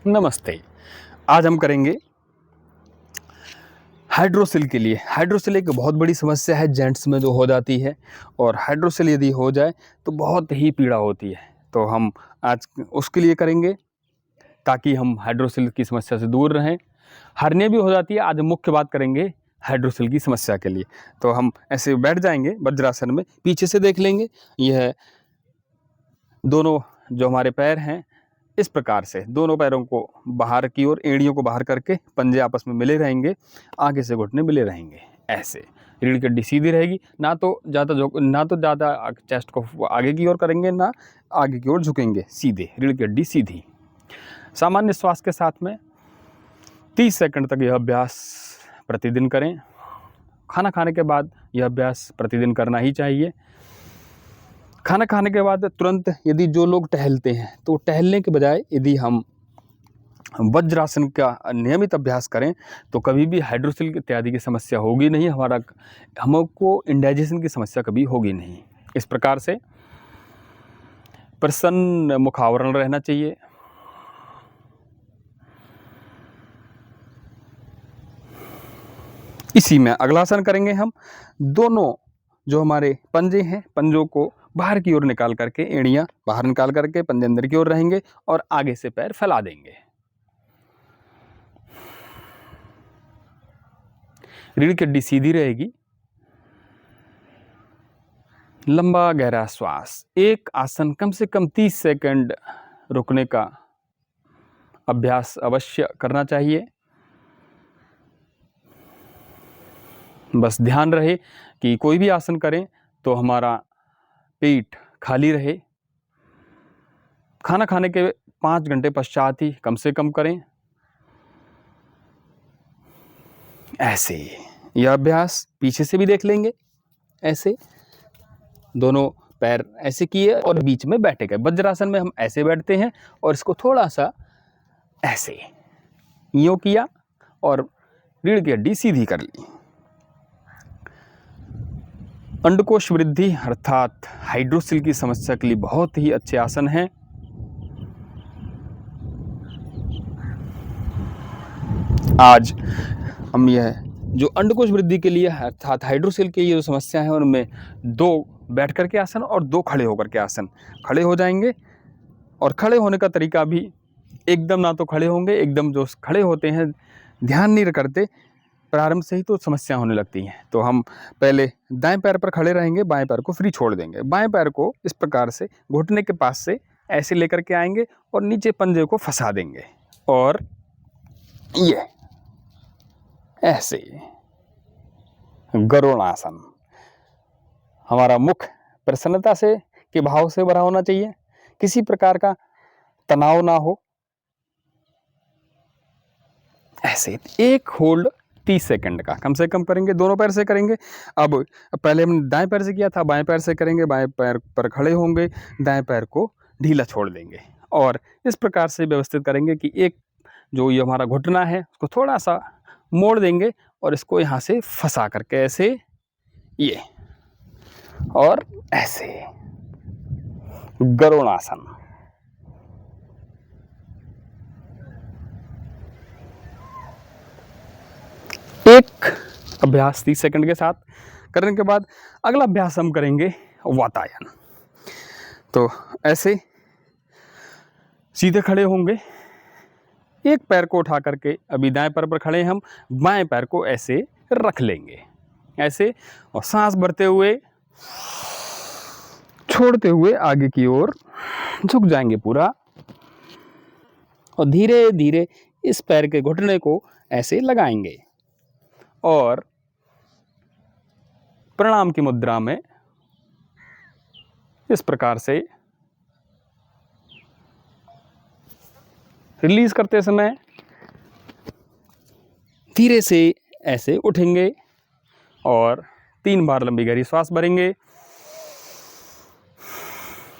नमस्ते। आज हम करेंगे हाइड्रोसिल के लिए। हाइड्रोसिल एक बहुत बड़ी समस्या है जेंट्स में जो हो जाती है, और हाइड्रोसिल यदि हो जाए तो बहुत ही पीड़ा होती है। तो हम आज उसके लिए करेंगे ताकि हम हाइड्रोसिल की समस्या से दूर रहें। हर्निया भी हो जाती है। आज हम मुख्य बात करेंगे हाइड्रोसिल की समस्या के लिए। तो हम ऐसे बैठ जाएंगे वज्रासन में, पीछे से देख लेंगे। यह दोनों जो हमारे पैर हैं, इस प्रकार से दोनों पैरों को बाहर की ओर, एड़ियों को बाहर करके पंजे आपस में मिले रहेंगे, आगे से घुटने मिले रहेंगे। ऐसे रीढ़ की हड्डी सीधी रहेगी, ना तो ज़्यादा चेस्ट को आगे की ओर करेंगे, ना आगे की ओर झुकेंगे, सीधे रीढ़ की हड्डी सीधी। सामान्य श्वास के साथ में 30 सेकंड तक यह अभ्यास प्रतिदिन करें। खाना खाने के बाद यह अभ्यास प्रतिदिन करना ही चाहिए। खाना खाने के बाद तुरंत यदि जो लोग टहलते हैं, तो टहलने के बजाय यदि हम वज्रासन का नियमित अभ्यास करें तो कभी भी हाइड्रोसिल इत्यादि की समस्या होगी नहीं। हमको इंडाइजेशन की समस्या कभी होगी नहीं। इस प्रकार से प्रसन्न मुखावरण रहना चाहिए। इसी में अगला आसन करेंगे हम। दोनों जो हमारे पंजे हैं, पंजों को बाहर की ओर निकाल करके, एड़ियां बाहर निकाल करके पंजे अंदर की ओर रहेंगे और आगे से पैर फैला देंगे। रीढ़ की हड्डी सीधी रहेगी। लंबा गहरा श्वास। एक आसन कम से कम 30 सेकंड रुकने का अभ्यास अवश्य करना चाहिए। बस ध्यान रहे कि कोई भी आसन करें तो हमारा पेट खाली रहे। खाना खाने के 5 घंटे पश्चात ही कम से कम करें। ऐसे यह अभ्यास पीछे से भी देख लेंगे। ऐसे दोनों पैर ऐसे किए और बीच में बैठे गए। वज्रासन में हम ऐसे बैठते हैं और इसको थोड़ा सा ऐसे यूं किया और रीढ़ की हड्डी सीधी कर ली। अंडकोश वृद्धि अर्थात हाइड्रोसिल की समस्या के लिए बहुत ही अच्छे आसन हैं। आज हम यह जो अंडकोश वृद्धि के लिए अर्थात हाइड्रोसिल की ये जो समस्या है, उनमें 2 बैठ कर के आसन और 2 खड़े होकर के आसन। खड़े हो जाएंगे और खड़े होने का तरीका भी एकदम ना तो खड़े होंगे, एकदम जो खड़े होते हैं ध्यान नहीं करते, प्रारंभ से ही तो समस्या होने लगती है। तो हम पहले दाएं पैर पर खड़े रहेंगे, बाएं पैर को फ्री छोड़ देंगे। बाएं पैर को इस प्रकार से घुटने के पास से ऐसे लेकर के आएंगे और नीचे पंजे को फंसा देंगे और ये ऐसे गरुड़ासन। हमारा मुख प्रसन्नता से के भाव से भरा होना चाहिए, किसी प्रकार का तनाव ना हो। ऐसे एक होल्ड 30 सेकंड का कम से कम करेंगे। दोनों पैर से करेंगे। अब पहले हमने दाएं पैर से किया था, बाएं पैर से करेंगे। बाएं पैर पर खड़े होंगे, दाएं पैर को ढीला छोड़ देंगे और इस प्रकार से व्यवस्थित करेंगे कि एक जो ये हमारा घुटना है उसको थोड़ा सा मोड़ देंगे और इसको यहाँ से फंसा करके ऐसे ये और ऐसे गरुड़ासन। एक अभ्यास 30 सेकंड के साथ करने के बाद अगला अभ्यास हम करेंगे वातायन। तो ऐसे सीधे खड़े होंगे, एक पैर को उठा करके अभी दाएं पैर पर खड़े हम, बाएं पैर को ऐसे रख लेंगे ऐसे, और सांस भरते हुए छोड़ते हुए आगे की ओर झुक जाएंगे पूरा, और धीरे धीरे इस पैर के घुटने को ऐसे लगाएंगे और प्रणाम की मुद्रा में इस प्रकार से रिलीज करते समय धीरे से ऐसे उठेंगे और 3 बार लंबी गहरी श्वास भरेंगे।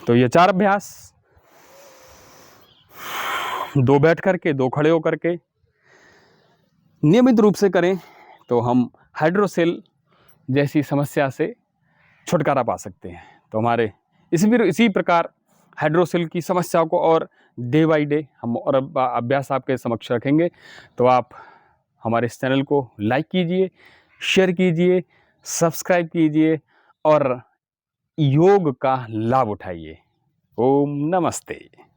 तो ये 4 अभ्यास, 2 बैठ करके 2 खड़े होकर के नियमित रूप से करें तो हम हाइड्रोसिल जैसी समस्या से छुटकारा पा सकते हैं। तो हमारे इसी प्रकार हाइड्रोसिल की समस्या को और डे बाय डे हम और अभ्यास आपके समक्ष रखेंगे। तो आप हमारे इस चैनल को लाइक कीजिए, शेयर कीजिए, सब्सक्राइब कीजिए और योग का लाभ उठाइए। ओम नमस्ते।